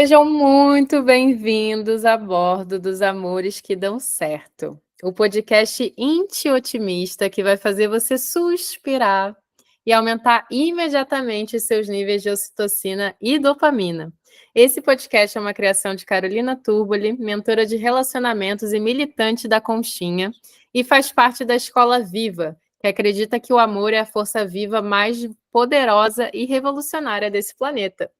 Sejam muito bem-vindos a bordo dos Amores que Dão Certo, o podcast Inti-Otimista que vai fazer você suspirar e aumentar imediatamente seus níveis de ocitocina e dopamina. Esse podcast é uma criação de Carolina Turboli, mentora de relacionamentos e militante da Conchinha, e faz parte da Escola Viva, que acredita que o amor é a força viva mais poderosa e revolucionária desse planeta.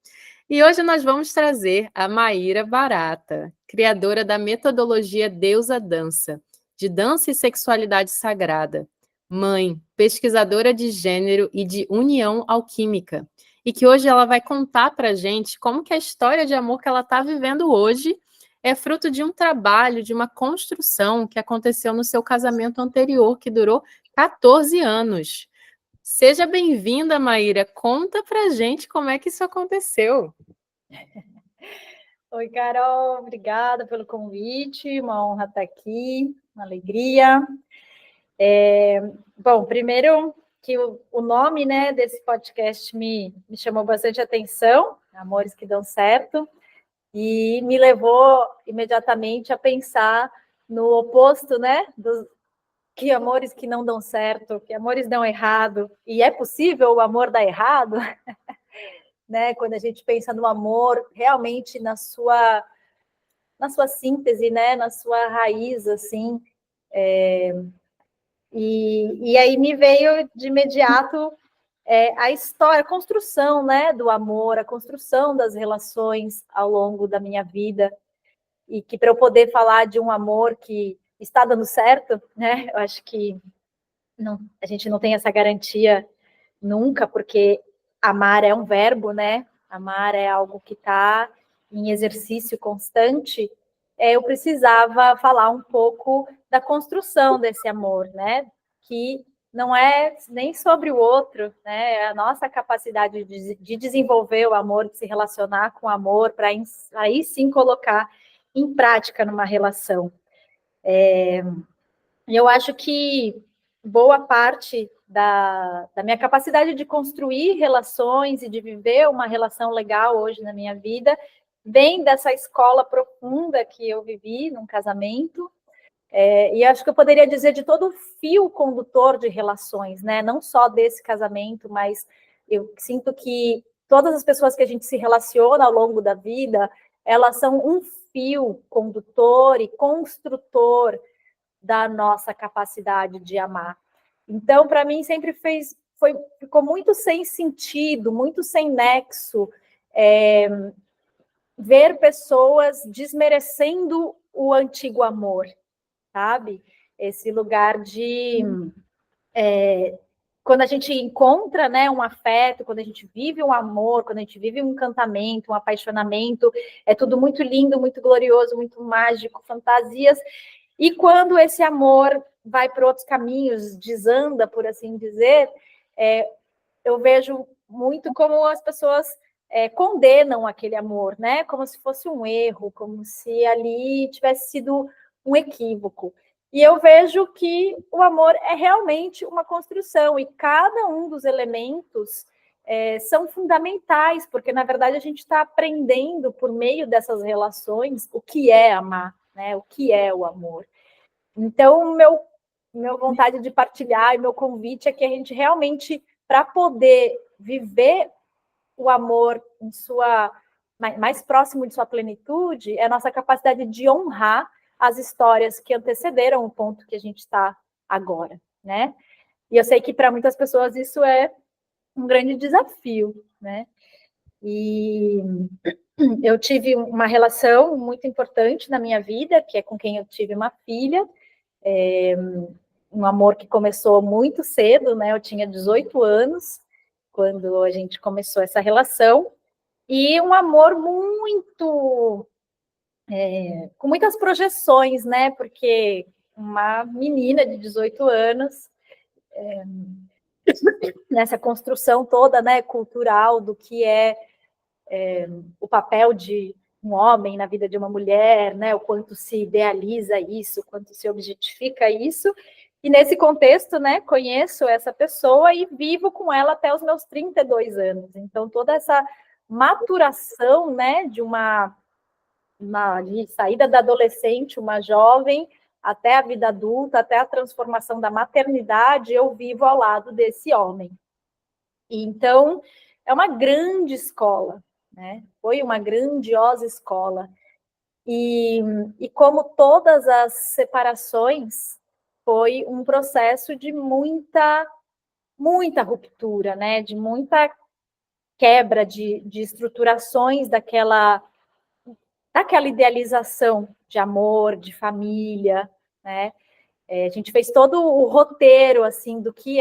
E hoje nós vamos trazer a Maíra Barata, criadora da metodologia Deusa Dança, de dança e sexualidade sagrada, mãe, pesquisadora de gênero e de união alquímica, e que hoje ela vai contar para a gente como que a história de amor que ela está vivendo hoje é fruto de um trabalho, de uma construção que aconteceu no seu casamento anterior, que durou 14 anos. Seja bem-vinda, Maíra. Conta pra gente como é que isso aconteceu. Oi, Carol, obrigada pelo convite, uma honra estar aqui, uma alegria. Bom, primeiro que o nome, né, desse podcast me chamou bastante atenção, Amores que Dão Certo, e me levou imediatamente a pensar no oposto, né, dos que amores que não dão certo, que amores dão errado, e é possível o amor dar errado? Né, quando a gente pensa no amor realmente na sua síntese, né, na sua raiz, assim, e aí me veio de imediato a história, a construção, né, do amor, a construção das relações ao longo da minha vida, e que para eu poder falar de um amor que está dando certo, né, eu acho que a gente não tem essa garantia nunca, porque amar é um verbo, né, amar é algo que está em exercício constante. Eu precisava falar um pouco da construção desse amor, né? Que não é nem sobre o outro, né? É a nossa capacidade de desenvolver o amor, de se relacionar com o amor, para aí sim colocar em prática numa relação. E eu acho que boa parte da minha capacidade de construir relações e de viver uma relação legal hoje na minha vida vem dessa escola profunda que eu vivi num casamento, e acho que eu poderia dizer de todo o fio condutor de relações, né? Não só desse casamento, mas eu sinto que todas as pessoas que a gente se relaciona ao longo da vida, elas são um fio condutor e construtor da nossa capacidade de amar. Então, para mim, sempre ficou muito sem sentido, muito sem nexo, ver pessoas desmerecendo o antigo amor, sabe? Esse lugar de quando a gente encontra, né, um afeto, quando a gente vive um amor, quando a gente vive um encantamento, um apaixonamento, é tudo muito lindo, muito glorioso, muito mágico, fantasias. E quando esse amor vai para outros caminhos, desanda, por assim dizer, eu vejo muito como as pessoas condenam aquele amor, né? Como se fosse um erro, como se ali tivesse sido um equívoco. E eu vejo que o amor é realmente uma construção, e cada um dos elementos são fundamentais, porque, na verdade, a gente está aprendendo, por meio dessas relações, o que é amar, né? O que é o amor. Então, meu vontade de partilhar e meu convite é que a gente realmente, para poder viver o amor em mais próximo de sua plenitude, é a nossa capacidade de honrar as histórias que antecederam o ponto que a gente está agora, né? E eu sei que para muitas pessoas isso é um grande desafio, né? E eu tive uma relação muito importante na minha vida, que é com quem eu tive uma filha, um amor que começou muito cedo, né? Eu tinha 18 anos quando a gente começou essa relação, e um amor muito com muitas projeções, né? Porque uma menina de 18 anos, nessa construção toda, né, cultural do que é o papel de um homem na vida de uma mulher, né? O quanto se idealiza isso, o quanto se objetifica isso. E nesse contexto, né, conheço essa pessoa e vivo com ela até os meus 32 anos. Então, toda essa maturação, né, de saída da adolescente, uma jovem, até a vida adulta, até a transformação da maternidade, eu vivo ao lado desse homem. E, então, é uma grande escola, né? Foi uma grandiosa escola. E como todas as separações, foi um processo de muita ruptura, né? De muita quebra de estruturações daquela idealização de amor, de família, né? A gente fez todo o roteiro, assim, do que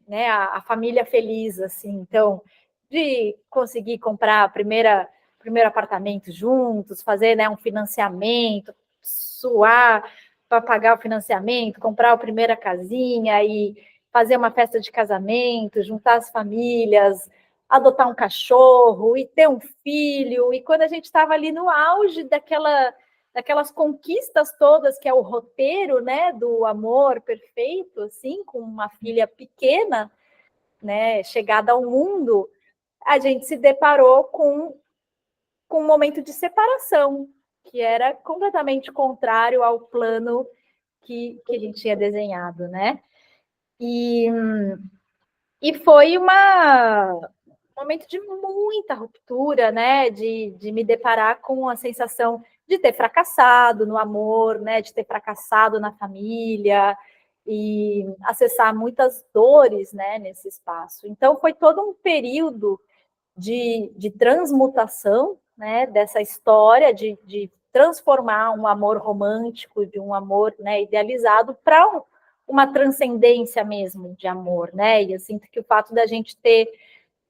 né, a família feliz, assim. Então, de conseguir comprar primeiro apartamento juntos, fazer, né, um financiamento, suar para pagar o financiamento, comprar a primeira casinha e fazer uma festa de casamento, juntar as famílias, adotar um cachorro e ter um filho. E quando a gente estava ali no auge daquelas conquistas todas, que é o roteiro, né, do amor perfeito, assim, com uma filha pequena, né, chegada ao mundo, a gente se deparou com um momento de separação, que era completamente contrário ao plano que a gente tinha desenhado, né? E foi um momento de muita ruptura, né? De me deparar com a sensação de ter fracassado no amor, né? De ter fracassado na família e acessar muitas dores, né? Nesse espaço. Então, foi todo um período de transmutação, né? Dessa história de transformar um amor romântico, de um amor, né, idealizado, para uma transcendência mesmo de amor, né? E eu sinto que o fato da gente ter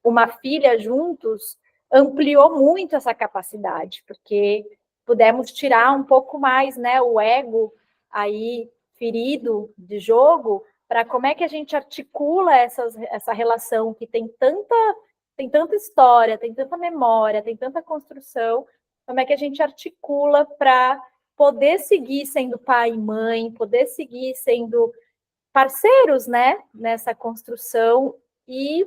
uma filha juntos ampliou muito essa capacidade, porque pudemos tirar um pouco mais, né, o ego aí ferido de jogo, para como é que a gente articula essa relação que tem tanta história, tem tanta memória, tem tanta construção, como é que a gente articula para poder seguir sendo pai e mãe, poder seguir sendo parceiros, né, nessa construção e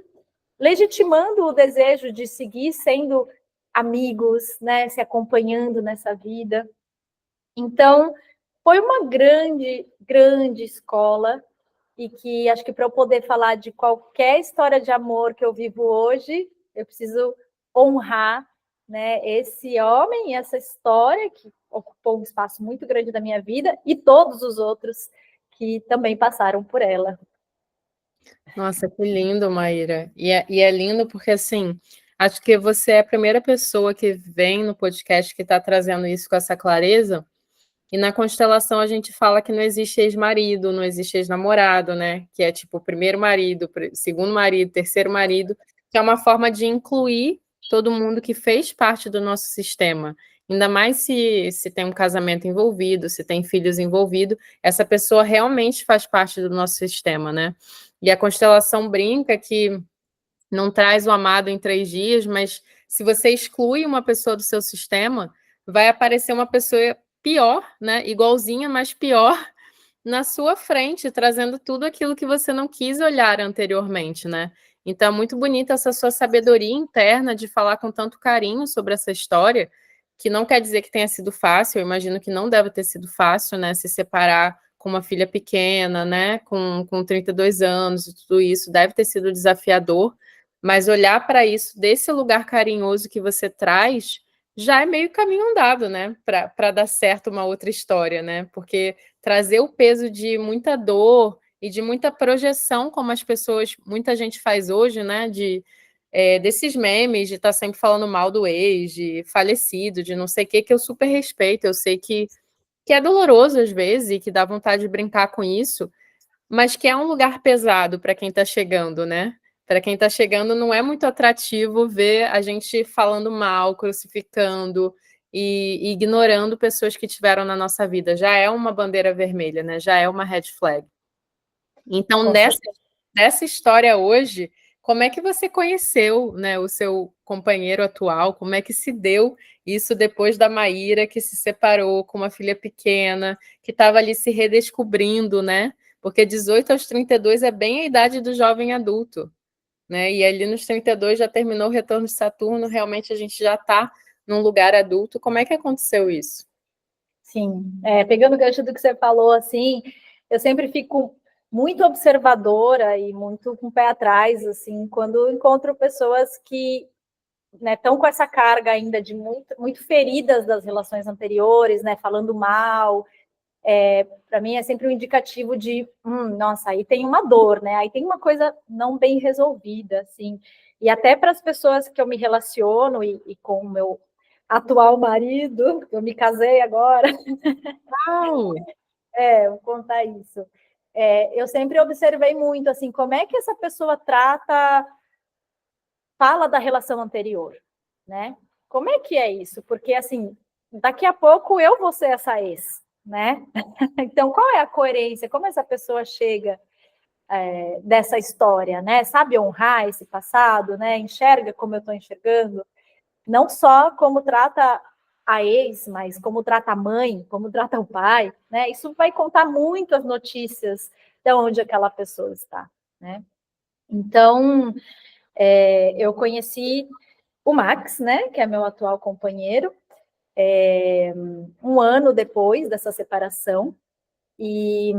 legitimando o desejo de seguir sendo amigos, né, se acompanhando nessa vida. Então, foi uma grande, grande escola e que acho que para eu poder falar de qualquer história de amor que eu vivo hoje, eu preciso honrar, né, esse homem e essa história que ocupou um espaço muito grande da minha vida e todos os outros que também passaram por ela. Nossa, que lindo, Maíra. E é lindo porque, assim, acho que você é a primeira pessoa que vem no podcast que está trazendo isso com essa clareza. E na constelação a gente fala que não existe ex-marido, não existe ex-namorado, né? Que é tipo o primeiro marido, segundo marido, terceiro marido, que é uma forma de incluir todo mundo que fez parte do nosso sistema. Ainda mais se tem um casamento envolvido, se tem filhos envolvidos, essa pessoa realmente faz parte do nosso sistema, né? E a constelação brinca que não traz o amado em 3 dias, mas se você exclui uma pessoa do seu sistema, vai aparecer uma pessoa pior, né? Igualzinha, mas pior na sua frente, trazendo tudo aquilo que você não quis olhar anteriormente, né? Então é muito bonita essa sua sabedoria interna de falar com tanto carinho sobre essa história, que não quer dizer que tenha sido fácil, eu imagino que não deve ter sido fácil, né? Se separar com uma filha pequena, né? Com 32 anos e tudo isso, deve ter sido desafiador, mas olhar para isso desse lugar carinhoso que você traz já é meio caminho andado, né? Para dar certo uma outra história, né? Porque trazer o peso de muita dor e de muita projeção, como as pessoas, muita gente faz hoje, né? Desses memes, de estar sempre falando mal do ex, de falecido, de não sei o que eu super respeito. Eu sei que é doloroso às vezes e que dá vontade de brincar com isso, mas que é um lugar pesado para quem está chegando, né? Para quem está chegando, não é muito atrativo ver a gente falando mal, crucificando e ignorando pessoas que tiveram na nossa vida. Já é uma bandeira vermelha, né? Já é uma red flag. Então, nessa história hoje, como é que você conheceu, né, o seu companheiro atual? Como é que se deu isso depois da Maíra, que se separou com uma filha pequena, que estava ali se redescobrindo, né? Porque 18 aos 32 é bem a idade do jovem adulto. né? E ali nos 32 já terminou o retorno de Saturno, realmente a gente já está num lugar adulto. Como é que aconteceu isso? Sim, pegando o gancho do que você falou, assim, eu sempre fico muito observadora e muito com o pé atrás, assim, quando encontro pessoas que, né, estão com essa carga ainda de muito feridas das relações anteriores, né, falando mal. Para mim é sempre um indicativo de, nossa, aí tem uma dor, né, aí tem uma coisa não bem resolvida, assim. E até para as pessoas que eu me relaciono e com o meu atual marido, eu me casei agora. Uau! Vou contar isso. Eu sempre observei muito, assim, como é que essa pessoa fala da relação anterior, né? Como é que é isso? Porque, assim, daqui a pouco eu vou ser essa ex, né? Então, qual é a coerência? Como essa pessoa chega dessa história, né? Sabe honrar esse passado, né? Enxerga como eu estou enxergando? Não só como trata a ex, mas como trata a mãe, como trata o pai, né? Isso vai contar muito as notícias de onde aquela pessoa está, né? Então, eu conheci o Max, né, que é meu atual companheiro, um ano depois dessa separação, e,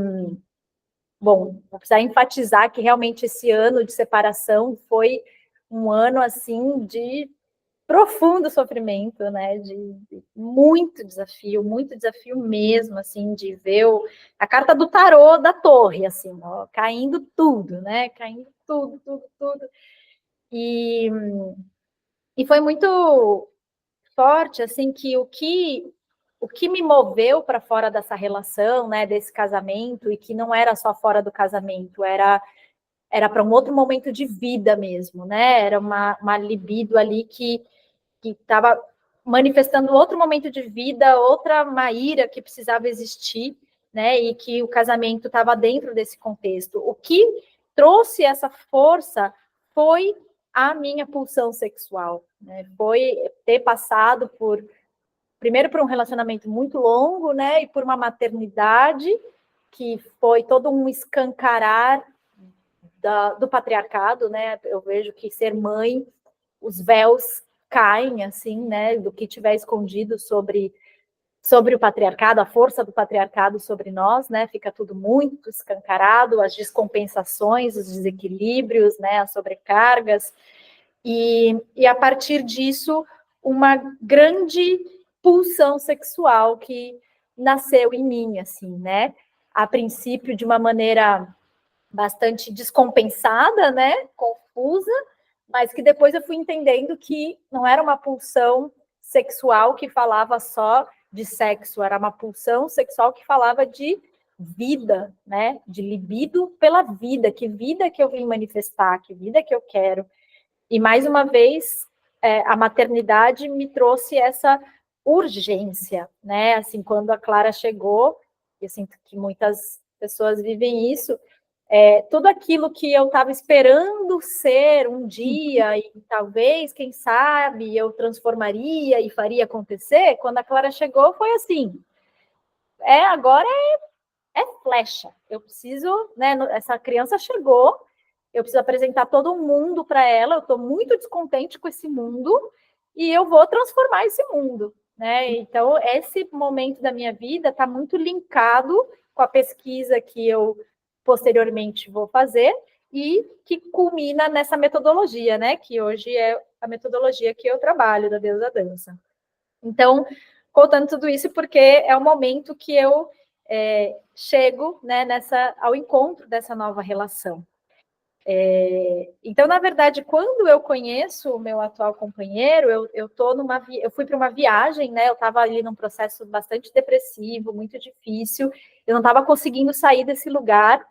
bom, vou precisar enfatizar que realmente esse ano de separação foi um ano, assim, de profundo sofrimento, né? De muito desafio mesmo, assim, de ver a carta do tarô da torre, assim, ó, caindo tudo, né? Caindo tudo, tudo, tudo. E, e foi muito forte, assim, que o que me moveu para fora dessa relação, né? Desse casamento, e que não era só fora do casamento, era para um outro momento de vida mesmo, né? Era uma libido ali que estava manifestando outro momento de vida, outra Maíra que precisava existir, né? E que o casamento estava dentro desse contexto. O que trouxe essa força foi a minha pulsão sexual, né? Foi ter passado primeiro por um relacionamento muito longo, né? E por uma maternidade que foi todo um escancarar do patriarcado, né? Eu vejo que ser mãe, os véus caem, assim, né? Do que tiver escondido sobre o patriarcado, a força do patriarcado sobre nós, né? Fica tudo muito escancarado, as descompensações, os desequilíbrios, né? As sobrecargas. E a partir disso, uma grande pulsão sexual que nasceu em mim, assim, né? A princípio, de uma maneira bastante descompensada, né? Confusa, mas que depois eu fui entendendo que não era uma pulsão sexual que falava só de sexo, era uma pulsão sexual que falava de vida, né? De libido pela vida que eu vim manifestar, que vida que eu quero. E mais uma vez, a maternidade me trouxe essa urgência, né? Assim, quando a Clara chegou, eu sinto que muitas pessoas vivem isso, tudo aquilo que eu estava esperando ser um dia, e talvez, quem sabe, eu transformaria e faria acontecer, quando a Clara chegou, foi assim, agora é flecha, eu preciso, né, essa criança chegou, eu preciso apresentar todo mundo para ela, eu estou muito descontente com esse mundo, e eu vou transformar esse mundo, né? Então, esse momento da minha vida está muito linkado com a pesquisa que eu posteriormente vou fazer e que culmina nessa metodologia, né? Que hoje é a metodologia que eu trabalho, da Deusa Dança. Então, contando tudo isso, porque é o momento que eu chego, né, ao encontro dessa nova relação. Então, na verdade, quando eu conheço o meu atual companheiro, eu fui para uma viagem, né? Eu estava ali num processo bastante depressivo, muito difícil, eu não estava conseguindo sair desse lugar,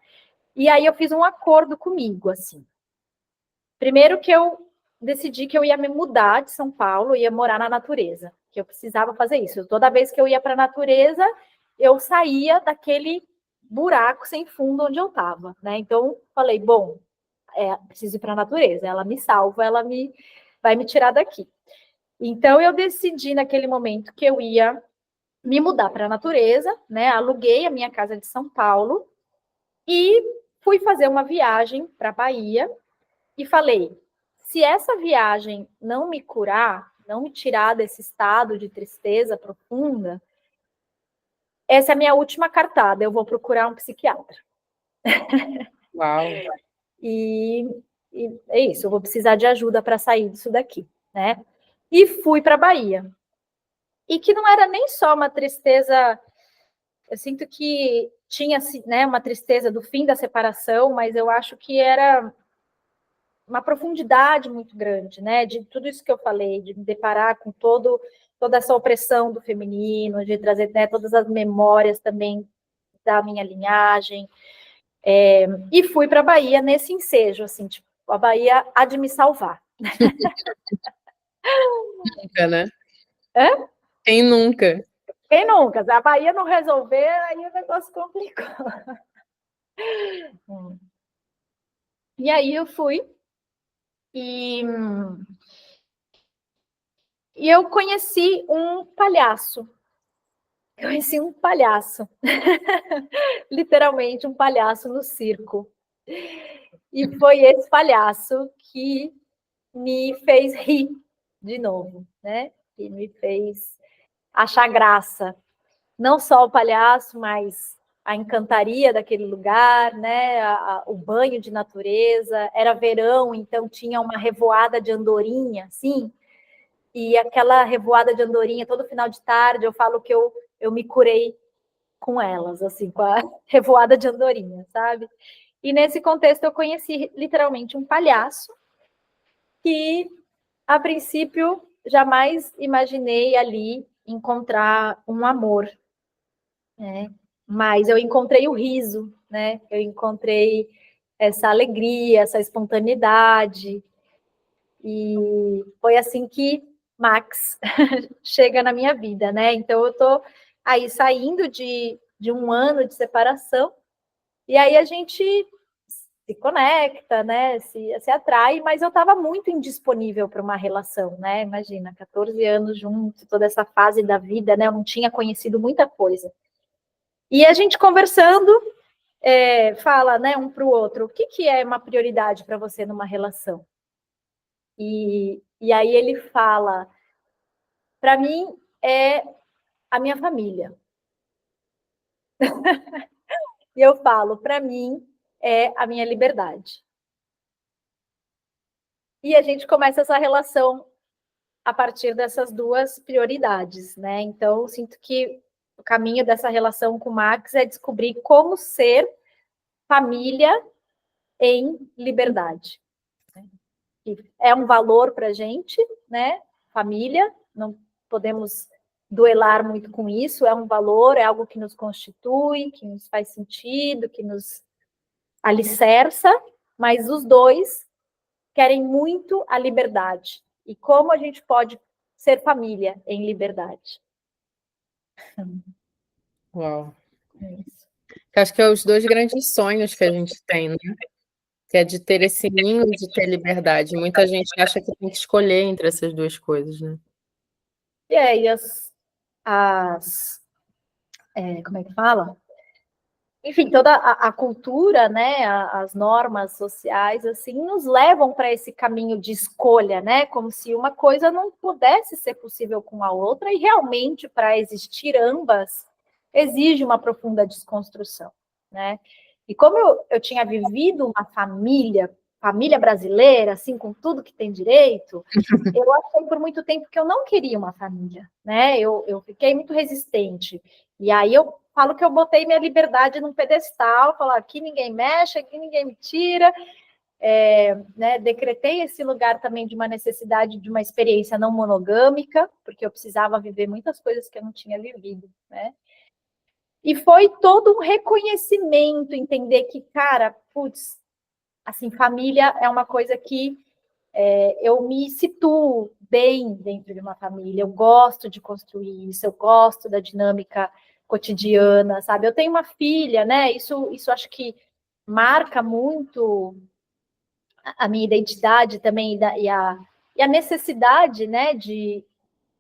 e aí eu fiz um acordo comigo, assim. Primeiro que eu decidi que eu ia me mudar de São Paulo, ia morar na natureza, que eu precisava fazer isso. Toda vez que eu ia para a natureza, eu saía daquele buraco sem fundo onde eu estava, né? Então, falei, bom, preciso ir para a natureza, ela me salva, vai me tirar daqui. Então, eu decidi naquele momento que eu ia me mudar para a natureza, né? Aluguei a minha casa de São Paulo e fui fazer uma viagem para a Bahia. e falei, se essa viagem não me curar, não me tirar desse estado de tristeza profunda, essa é a minha última cartada, eu vou procurar um psiquiatra. Uau! E é isso, eu vou precisar de ajuda para sair disso daqui, né? E fui para a Bahia. E que não era nem só uma tristeza, eu sinto que tinha, né, uma tristeza do fim da separação, mas eu acho que era uma profundidade muito grande, né? De tudo isso que eu falei, de me deparar com toda essa opressão do feminino, de trazer, né, todas as memórias também da minha linhagem. E fui para a Bahia nesse ensejo, assim, tipo, a Bahia há de me salvar. Nunca, né? Hã? Quem nunca? Quem nunca? Se a Bahia não resolver, aí o negócio complicou. E aí eu fui e eu conheci um palhaço. Conheci um palhaço. Literalmente um palhaço no circo. E foi esse palhaço que me fez rir de novo, né? Que me fez achar graça. Não só o palhaço, mas a encantaria daquele lugar, né? O banho de natureza. Era verão, então tinha uma revoada de andorinha, assim. E aquela revoada de andorinha, todo final de tarde, eu falo que eu me curei com elas, assim, com a revoada de andorinha, sabe? E nesse contexto eu conheci literalmente um palhaço que, a princípio, jamais imaginei ali encontrar um amor, né? Mas eu encontrei o riso, né? Eu encontrei essa alegria, essa espontaneidade. E foi assim que Max chega na minha vida, né? Então eu tô aí saindo de um ano de separação, e aí a gente se conecta, né? Se atrai, mas eu estava muito indisponível para uma relação, né? Imagina, 14 anos juntos, toda essa fase da vida, né? Eu não tinha conhecido muita coisa. E a gente conversando, fala, né, um para o outro, o que é uma prioridade para você numa relação? E aí ele fala, para mim é a minha família. E eu falo, para mim é a minha liberdade. E a gente começa essa relação a partir dessas duas prioridades, né? Então, eu sinto que o caminho dessa relação com o Max é descobrir como ser família em liberdade. É um valor para a gente, né? Família, não podemos duelar muito com isso, é um valor, é algo que nos constitui, que nos faz sentido, que nos alicerça, mas os dois querem muito a liberdade. E como a gente pode ser família em liberdade? Uau! É isso. Acho que é os dois grandes sonhos que a gente tem, né? Que é de ter esse ninho e de ter liberdade. Muita gente acha que tem que escolher entre essas duas coisas, né? E aí como é que fala? Enfim, toda a cultura, né, as normas sociais, assim, nos levam para esse caminho de escolha, né, como se uma coisa não pudesse ser possível com a outra, e realmente, para existir ambas, exige uma profunda desconstrução, né. E como eu tinha vivido uma família brasileira, assim, com tudo que tem direito, eu achei por muito tempo que eu não queria uma família, né, eu fiquei muito resistente, e aí eu falo que eu botei minha liberdade num pedestal, falar aqui ninguém mexe, aqui ninguém me tira, né, decretei esse lugar também de uma necessidade de uma experiência não monogâmica, porque eu precisava viver muitas coisas que eu não tinha vivido, né? E foi todo um reconhecimento, entender que, cara, putz, assim, família é uma coisa que eu me situo bem dentro de uma família, eu gosto de construir isso, eu gosto da dinâmica cotidiana, sabe? Eu tenho uma filha, né? Isso acho que marca muito a minha identidade também e a necessidade, né,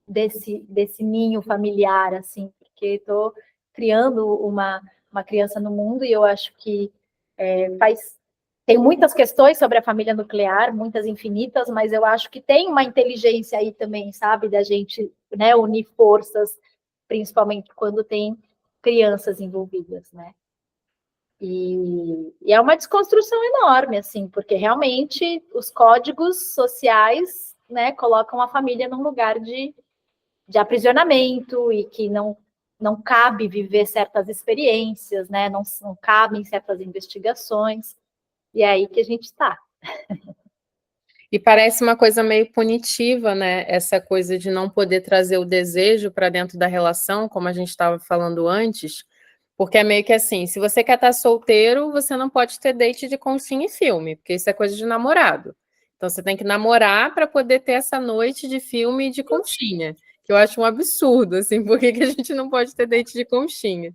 desse ninho familiar, assim, porque estou criando uma criança no mundo e eu acho que faz Tem muitas questões sobre a família nuclear, muitas infinitas, mas eu acho que tem uma inteligência aí também, sabe, da gente, né, unir forças, principalmente quando tem crianças envolvidas, né? E é uma desconstrução enorme, assim, porque realmente os códigos sociais, né, colocam a família num lugar de aprisionamento e que não cabe viver certas experiências, né, não cabem certas investigações, e é aí que a gente está. E parece uma coisa meio punitiva, né? Essa coisa de não poder trazer o desejo para dentro da relação, como a gente estava falando antes, porque é meio que assim, se você quer estar solteiro, você não pode ter date de conchinha e filme, porque isso é coisa de namorado. Então você tem que namorar para poder ter essa noite de filme e de conchinha, que eu acho um absurdo, assim, por que que a gente não pode ter date de conchinha?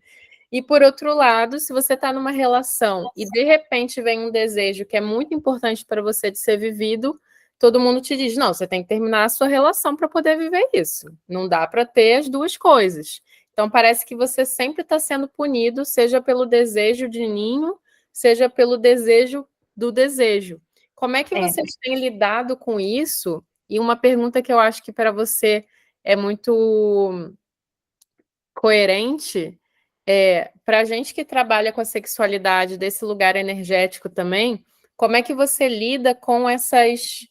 E por outro lado, se você está numa relação e de repente vem um desejo que é muito importante para você de ser vivido, todo mundo te diz: não, você tem que terminar a sua relação para poder viver isso. Não dá para ter as duas coisas. Então parece que você sempre está sendo punido, seja pelo desejo de ninho, seja pelo desejo do desejo. Como é que vocês têm lidado com isso? E uma pergunta que eu acho que para você é muito coerente para a gente que trabalha com a sexualidade desse lugar energético também, como é que você lida com essas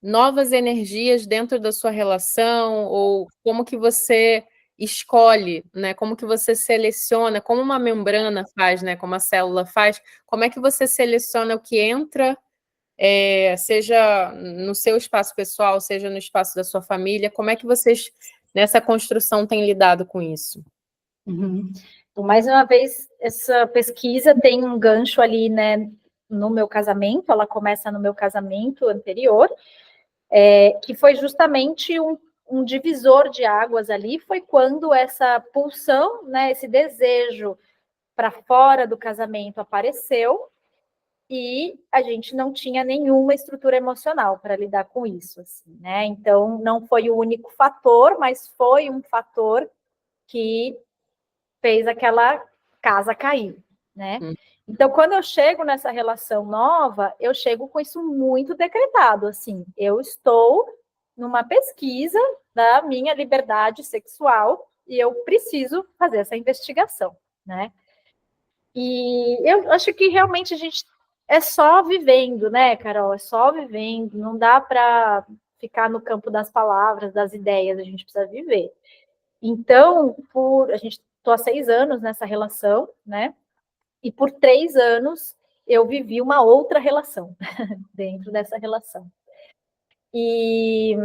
novas energias dentro da sua relação, ou como que você escolhe, né? Como que você seleciona, como uma membrana faz, né? Como a célula faz, como é que você seleciona o que entra, seja no seu espaço pessoal, seja no espaço da sua família, como é que vocês, nessa construção, têm lidado com isso? Uhum. Então, mais uma vez, essa pesquisa tem um gancho ali, né, no meu casamento, ela começa no meu casamento anterior, que foi justamente um divisor de águas ali, foi quando essa pulsão, né, esse desejo para fora do casamento apareceu, e a gente não tinha nenhuma estrutura emocional para lidar com isso, assim, né? Então, não foi o único fator, mas foi um fator que fez aquela casa cair, né? Então, quando eu chego nessa relação nova, eu chego com isso muito decretado, assim, eu estou numa pesquisa da minha liberdade sexual e eu preciso fazer essa investigação, né? E eu acho que realmente a gente é só vivendo, né, Carol? É só vivendo, não dá para ficar no campo das palavras, das ideias, a gente precisa viver. Então, a gente estou há 6 anos nessa relação, né? E por 3 anos eu vivi uma outra relação dentro dessa relação. E,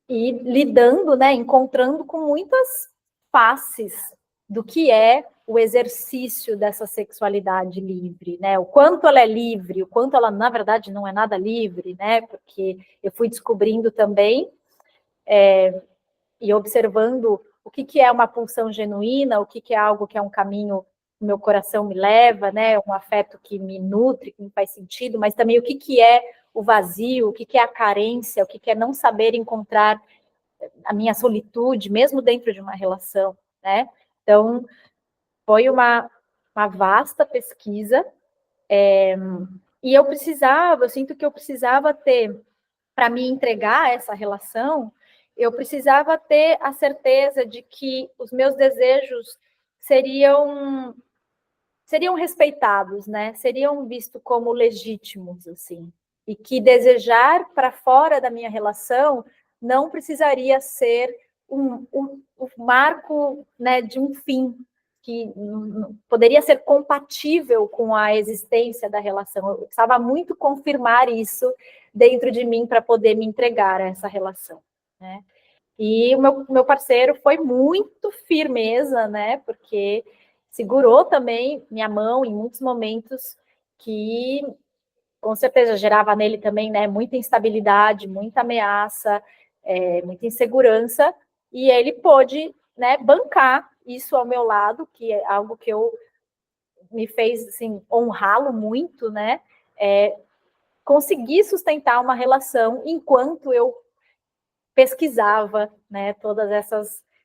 e lidando, né, encontrando com muitas faces do que é o exercício dessa sexualidade livre, né? O quanto ela é livre, o quanto ela, na verdade, não é nada livre, né? Porque eu fui descobrindo também, e observando o que é uma pulsão genuína, o que é algo que é um caminho que o meu coração me leva, né? Um afeto que me nutre, que me faz sentido, mas também o que é o vazio, o que é a carência, o que é não saber encontrar a minha solitude, mesmo dentro de uma relação, né? Então, foi uma vasta pesquisa, e eu sinto que eu precisava ter, para me entregar a essa relação, eu precisava ter a certeza de que os meus desejos seriam respeitados, né? Seriam vistos como legítimos, assim. E que desejar para fora da minha relação não precisaria ser um marco, né, de um fim, que poderia ser compatível com a existência da relação. Eu precisava muito confirmar isso dentro de mim para poder me entregar a essa relação, né? E o meu parceiro foi muito firmeza, né? Porque segurou também minha mão em muitos momentos que, com certeza, gerava nele também, né? Muita instabilidade, muita ameaça, muita insegurança. E ele pôde, né, bancar isso ao meu lado, que é algo que me fez assim, honrá-lo muito, né? Conseguir sustentar uma relação enquanto eu pesquisava, né, todas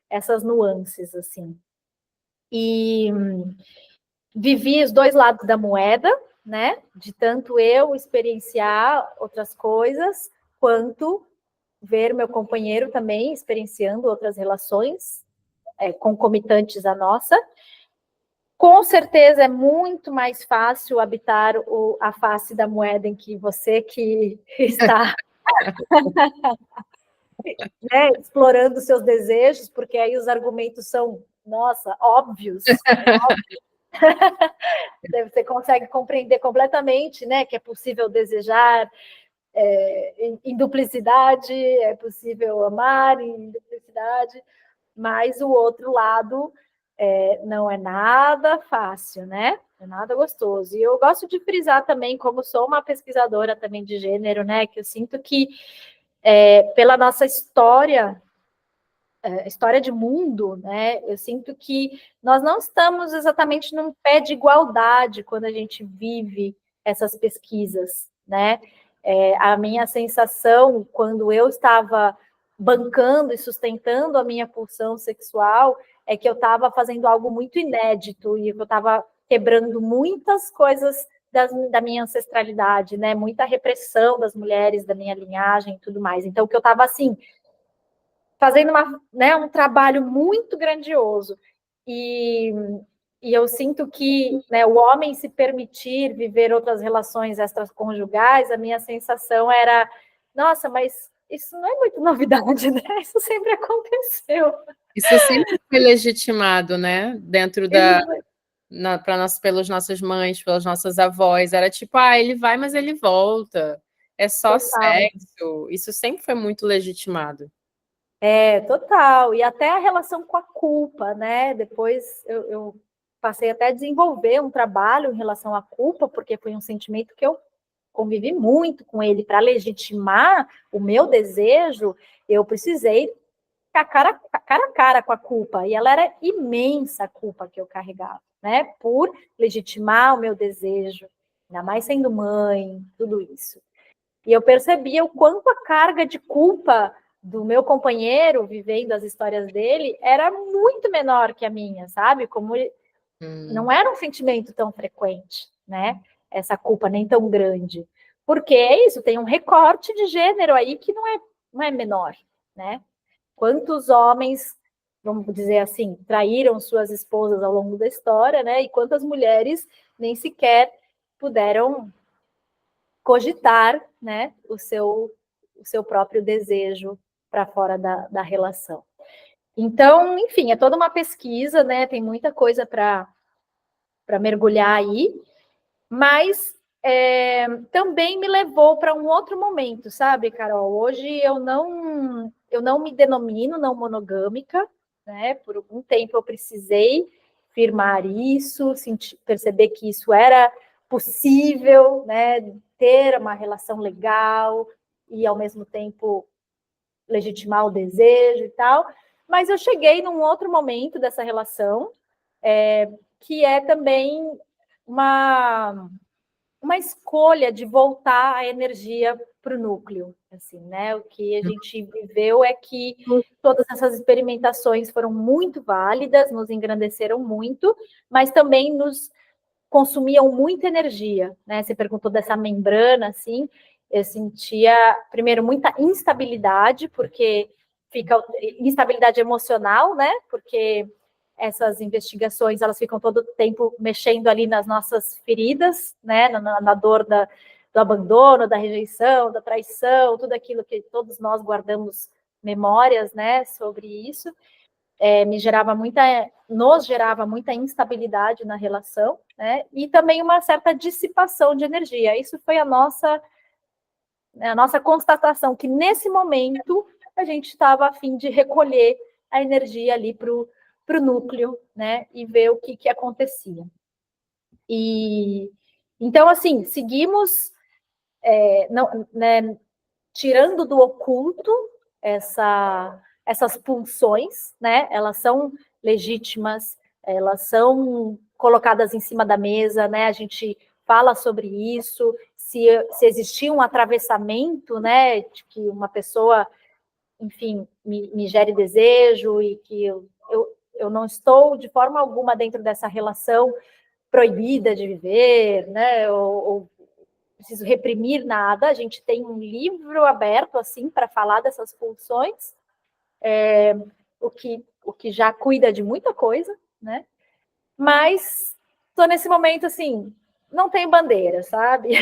essas nuances, assim. E vivi os dois lados da moeda, né? De tanto eu experienciar outras coisas, quanto ver meu companheiro também experienciando outras relações concomitantes à nossa. Com certeza é muito mais fácil habitar a face da moeda em que você que está né, explorando seus desejos, porque aí os argumentos são, nossa, óbvios. Você consegue compreender completamente, né, que é possível desejar em duplicidade, é possível amar em duplicidade, mas o outro lado não é nada fácil, né? Não é nada gostoso. E eu gosto de frisar também, como sou uma pesquisadora também de gênero, né, que eu sinto que pela nossa história de mundo, né? Eu sinto que nós não estamos exatamente num pé de igualdade quando a gente vive essas pesquisas, né? A minha sensação quando eu estava bancando e sustentando a minha pulsão sexual é que eu estava fazendo algo muito inédito e eu estava quebrando muitas coisas da minha ancestralidade, né? Muita repressão das mulheres, da minha linhagem e tudo mais. Então, o que eu estava assim fazendo um trabalho muito grandioso. E eu sinto que o homem se permitir viver outras relações extraconjugais, a minha sensação era, nossa, mas isso não é muito novidade, né? Isso sempre aconteceu. Isso sempre foi legitimado, né? Dentro pelas nossas mães, pelas nossas avós. Era tipo, ele vai, mas ele volta. É só Total. sexo. Isso sempre foi muito legitimado. Total. E até a relação com a culpa, né? Depois eu passei até a desenvolver um trabalho em relação à culpa, porque foi um sentimento que eu convivi muito com ele. Para legitimar o meu desejo, eu precisei ficar cara a cara com a culpa. E ela era imensa, a culpa que eu carregava, né? Por legitimar o meu desejo, ainda mais sendo mãe, tudo isso. E eu percebia o quanto a carga de culpa do meu companheiro, vivendo as histórias dele, era muito menor que a minha, sabe? Como não era um sentimento tão frequente, né? Essa culpa nem tão grande. Porque é isso, tem um recorte de gênero aí que não é menor, né? Quantos homens, vamos dizer assim, traíram suas esposas ao longo da história, né? E quantas mulheres nem sequer puderam cogitar, né, o seu próprio desejo para fora da relação. Então, enfim, é toda uma pesquisa, né? Tem muita coisa para mergulhar aí, mas também me levou para um outro momento, sabe, Carol? Hoje eu não me denomino não monogâmica, né? Por algum tempo eu precisei firmar isso, perceber que isso era possível, né? Ter uma relação legal e ao mesmo tempo legitimar o desejo e tal. Mas eu cheguei num outro momento dessa relação, que é também uma escolha de voltar a energia para o núcleo, assim, né? O que a gente viveu é que todas essas experimentações foram muito válidas, nos engrandeceram muito, mas também nos consumiam muita energia, né? Você perguntou dessa membrana, assim, eu sentia, primeiro, muita instabilidade, porque fica instabilidade emocional, né? Porque essas investigações, elas ficam todo o tempo mexendo ali nas nossas feridas, né? Na dor do abandono, da rejeição, da traição, tudo aquilo que todos nós guardamos memórias, né? Sobre isso. Nos gerava muita instabilidade na relação, né? E também uma certa dissipação de energia. Isso foi a nossa constatação, que nesse momento a gente estava a fim de recolher a energia ali para o núcleo, né? E ver o que acontecia. E então, assim, seguimos tirando do oculto essas pulsões, né? Elas são legítimas, elas são colocadas em cima da mesa, né? A gente fala sobre isso, se existir um atravessamento, né? De que uma pessoa, enfim, me gere desejo e que eu não estou de forma alguma dentro dessa relação proibida de viver, né? Ou preciso reprimir nada. A gente tem um livro aberto assim para falar dessas pulsões, o que já cuida de muita coisa, né? Mas estou nesse momento assim, não tem bandeira, sabe?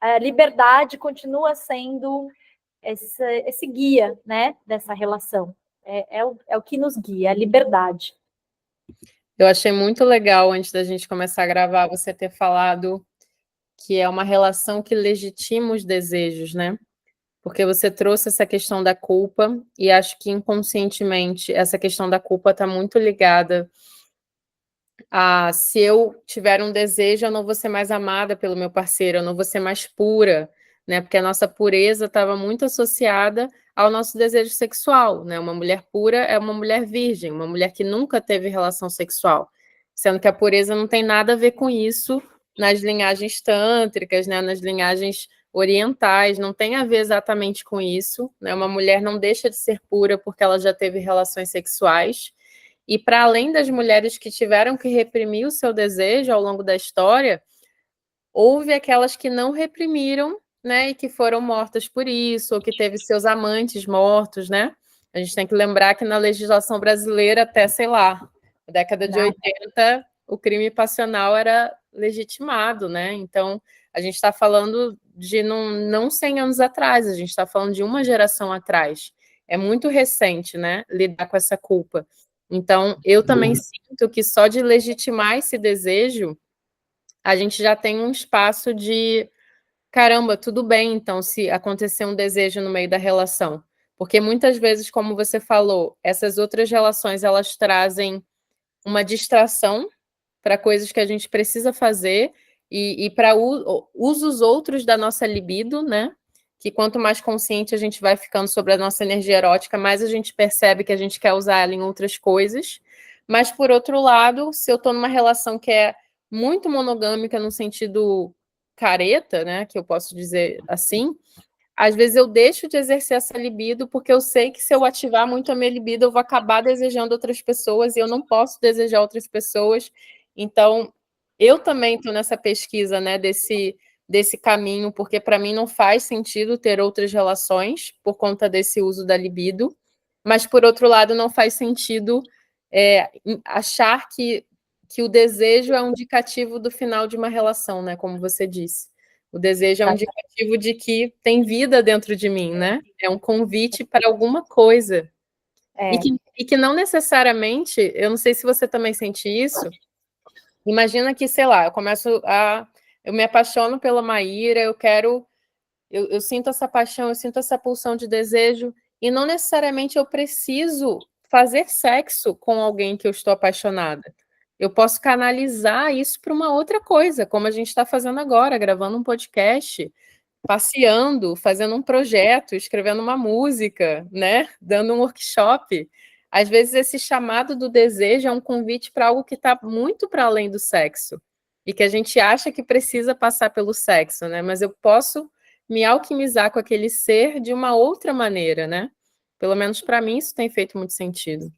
A liberdade continua sendo esse guia, né, dessa relação. É o que nos guia, a liberdade. Eu achei muito legal, antes da gente começar a gravar, você ter falado que é uma relação que legitima os desejos, né? Porque você trouxe essa questão da culpa, e acho que inconscientemente essa questão da culpa está muito ligada a se eu tiver um desejo, eu não vou ser mais amada pelo meu parceiro, eu não vou ser mais pura, né? Porque a nossa pureza estava muito associada ao nosso desejo sexual, né? Uma mulher pura é uma mulher virgem, uma mulher que nunca teve relação sexual, sendo que a pureza não tem nada a ver com isso nas linhagens tântricas, né? Nas linhagens orientais, não tem a ver exatamente com isso, né? Uma mulher não deixa de ser pura porque ela já teve relações sexuais. E para além das mulheres que tiveram que reprimir o seu desejo ao longo da história, houve aquelas que não reprimiram, né, e que foram mortas por isso, ou que teve seus amantes mortos, né? A gente tem que lembrar que na legislação brasileira, até, sei lá, na década de 80, o crime passional era legitimado, né? Então, a gente está falando de não 100 anos atrás, a gente está falando de uma geração atrás. É muito recente, né, lidar com essa culpa. Então, eu também sinto que só de legitimar esse desejo, a gente já tem um espaço de caramba, tudo bem, então, se acontecer um desejo no meio da relação. Porque muitas vezes, como você falou, essas outras relações elas trazem uma distração para coisas que a gente precisa fazer e para usos outros da nossa libido, né? Que quanto mais consciente a gente vai ficando sobre a nossa energia erótica, mais a gente percebe que a gente quer usar ela em outras coisas. Mas, por outro lado, se eu estou numa relação que é muito monogâmica no sentido careta, né? Que eu posso dizer assim, às vezes eu deixo de exercer essa libido porque eu sei que se eu ativar muito a minha libido, eu vou acabar desejando outras pessoas e eu não posso desejar outras pessoas. Então, eu também estou nessa pesquisa, né, desse caminho, porque para mim não faz sentido ter outras relações por conta desse uso da libido, mas por outro lado não faz sentido achar que o desejo é um indicativo do final de uma relação, né, como você disse. O desejo é um indicativo de que tem vida dentro de mim, né? É um convite para alguma coisa. E que não necessariamente, eu não sei se você também sente isso, imagina que, sei lá, eu me apaixono pela Maíra, eu sinto essa paixão, eu sinto essa pulsão de desejo, e não necessariamente eu preciso fazer sexo com alguém que eu estou apaixonada. Eu posso canalizar isso para uma outra coisa, como a gente está fazendo agora, gravando um podcast, passeando, fazendo um projeto, escrevendo uma música, né? Dando um workshop. Às vezes esse chamado do desejo é um convite para algo que está muito para além do sexo e que a gente acha que precisa passar pelo sexo, né? Mas eu posso me alquimizar com aquele ser de uma outra maneira, né? Pelo menos para mim isso tem feito muito sentido.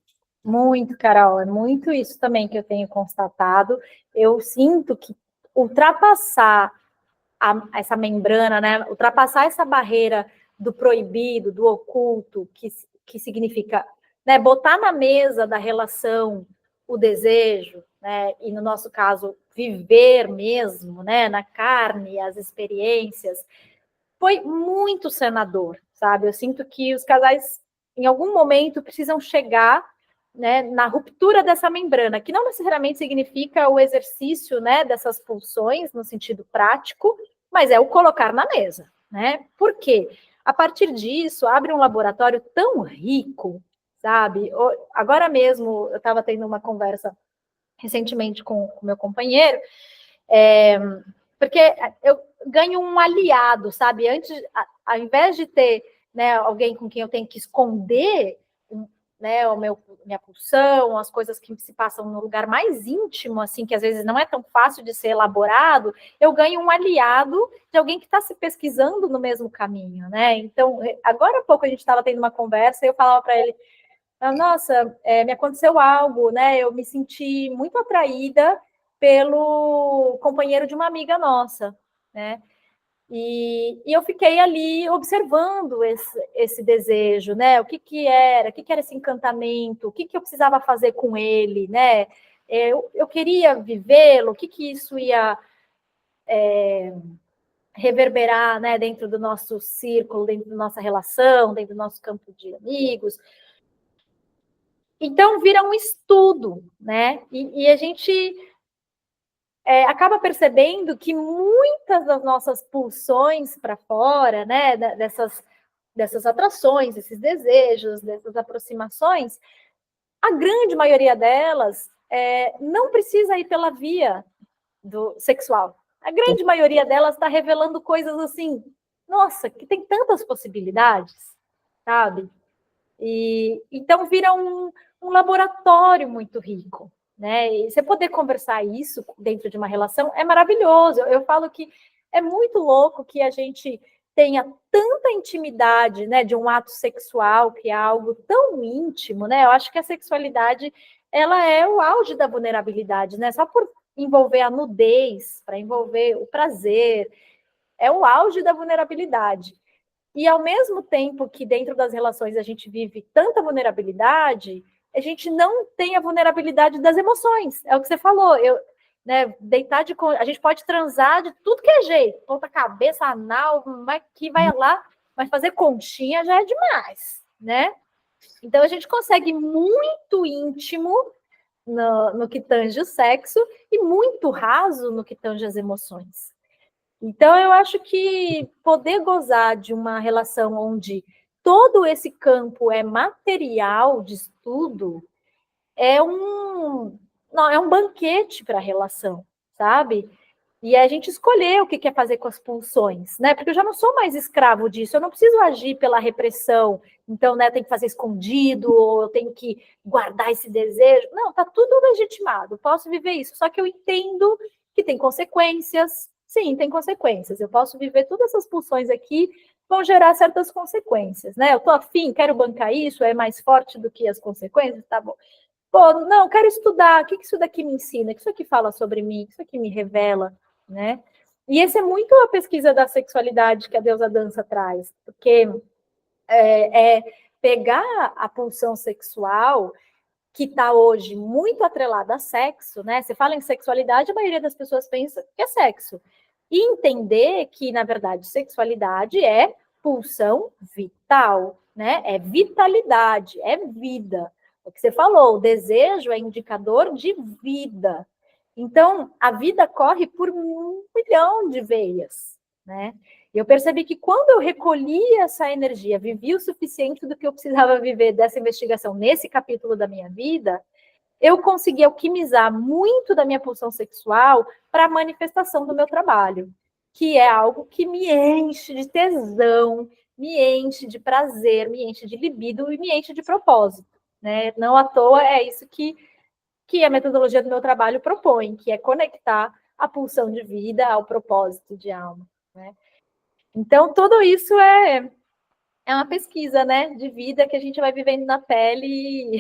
Muito, Carol, é muito isso também que eu tenho constatado. Eu sinto que ultrapassar essa membrana, né? Ultrapassar essa barreira do proibido, do oculto, que significa, né, botar na mesa da relação o desejo, né? E no nosso caso, viver mesmo, né? Na carne, as experiências, foi muito sanador, sabe? Eu sinto que os casais, em algum momento, precisam chegar, né, na ruptura dessa membrana, que não necessariamente significa o exercício, né, dessas pulsões no sentido prático, mas é o colocar na mesa, né? Por quê? A partir disso, abre um laboratório tão rico, sabe? Agora mesmo, eu estava tendo uma conversa recentemente com o meu companheiro, porque eu ganho um aliado, sabe? Antes, ao invés de ter, né, alguém com quem eu tenho que esconder, né, minha pulsão, as coisas que se passam no lugar mais íntimo, assim, que às vezes não é tão fácil de ser elaborado, eu ganho um aliado de alguém que está se pesquisando no mesmo caminho, né? Então, agora há pouco a gente estava tendo uma conversa e eu falava para ele, nossa, me aconteceu algo, né? Eu me senti muito atraída pelo companheiro de uma amiga nossa, né? E eu fiquei ali observando esse desejo, né? O que era esse encantamento, o que eu precisava fazer com ele, né? Eu queria vivê-lo, o que isso ia reverberar, né, dentro do nosso círculo, dentro da nossa relação, dentro do nosso campo de amigos. Então, vira um estudo, né? E a gente acaba percebendo que muitas das nossas pulsões para fora, né, dessas atrações, desses desejos, dessas aproximações, a grande maioria delas não precisa ir pela via do sexual. A grande maioria delas está revelando coisas assim, nossa, que tem tantas possibilidades, sabe? E então vira um laboratório muito rico, né? E você poder conversar isso dentro de uma relação é maravilhoso. Eu falo que é muito louco que a gente tenha tanta intimidade, né, de um ato sexual, que é algo tão íntimo, né? Eu acho que a sexualidade ela é o auge da vulnerabilidade, né? Só por envolver a nudez, para envolver o prazer, é o auge da vulnerabilidade. E ao mesmo tempo que dentro das relações a gente vive tanta vulnerabilidade, a gente não tem a vulnerabilidade das emoções. É o que você falou. Né, deitar a gente pode transar de tudo que é jeito, ponta cabeça, anal, vai aqui, vai lá, mas fazer conchinha já é demais, né? Então a gente consegue muito íntimo no que tange o sexo e muito raso no que tange as emoções. Então, eu acho que poder gozar de uma relação onde todo esse campo é material de estudo não, é um banquete para a relação, sabe? E a gente escolher o que quer fazer com as pulsões, né? Porque eu já não sou mais escravo disso, eu não preciso agir pela repressão. Então, né, tem que fazer escondido, ou eu tenho que guardar esse desejo. Não, tá tudo legitimado, posso viver isso. Só que eu entendo que tem consequências. Sim, tem consequências. Eu posso viver todas essas pulsões aqui, vão gerar certas consequências, né? Eu tô afim, quero bancar isso, é mais forte do que as consequências, tá bom. Pô, não, quero estudar, o que isso daqui me ensina, o que isso aqui fala sobre mim, o que isso aqui me revela, né? E essa é muito a pesquisa da sexualidade que a deusa dança traz, porque é pegar a pulsão sexual que está hoje muito atrelada a sexo, né? Você fala em sexualidade, a maioria das pessoas pensa que é sexo. E entender que, na verdade, sexualidade é pulsão vital, né? É vitalidade, é vida. O que você falou, o desejo é indicador de vida. Então, a vida corre por 1 milhão de veias, né? E eu percebi que quando eu recolhi essa energia, vivi o suficiente do que eu precisava viver dessa investigação nesse capítulo da minha vida, eu consegui alquimizar muito da minha pulsão sexual para a manifestação do meu trabalho, que é algo que me enche de tesão, me enche de prazer, me enche de libido e me enche de propósito, né? Não à toa é isso que a metodologia do meu trabalho propõe, que é conectar a pulsão de vida ao propósito de alma, né? Então, tudo isso é uma pesquisa, né, de vida que a gente vai vivendo na pele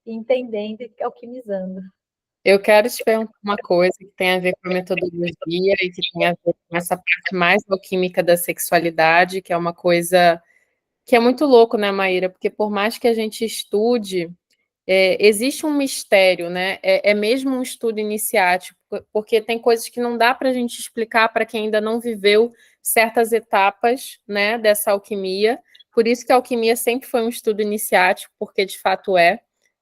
e entendendo e alquimizando. Eu quero te perguntar uma coisa que tem a ver com a metodologia e que tem a ver com essa parte mais alquímica da sexualidade, que é uma coisa que é muito louco, né, Maíra? Porque por mais que a gente estude, existe um mistério, né? É mesmo um estudo iniciático, porque tem coisas que não dá para a gente explicar para quem ainda não viveu certas etapas, né, dessa alquimia. Por isso que a alquimia sempre foi um estudo iniciático, porque de fato é.